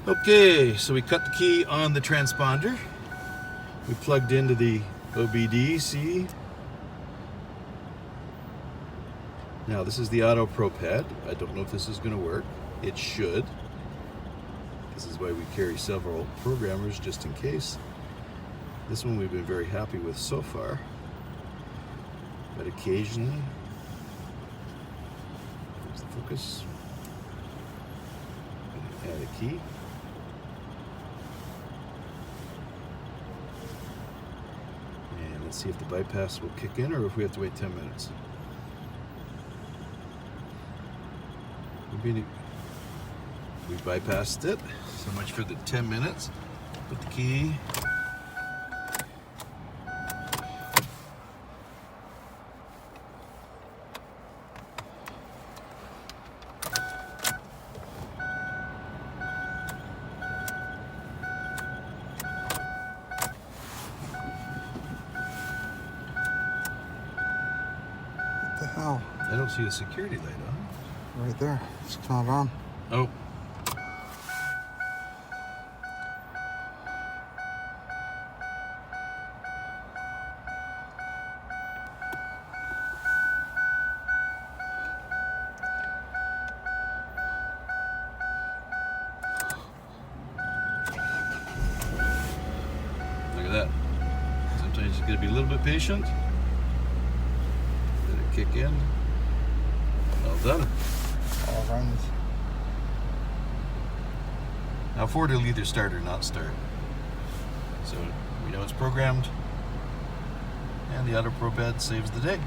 Okay, so we cut the key on the transponder. We plugged into the OBDII. Now this is the Auto Pro pad. I don't know if this is going to work. It should. This is why we carry several programmers just in case. This one we've been very happy with so far. But occasionally, there's the focus. Add a key. And let's see if the bypass will kick in or if we have to wait 10 minutes. We bypassed it. So much for the 10 minutes. Put the key. What the hell? I don't see a security light on. Right there. It's not on. Oh. Look at that. Sometimes you gotta be a little bit patient. Let it kick in. Well done. All runs. Now Ford will either start or not start. So we know it's programmed, and the Auto Pro pad saves the day.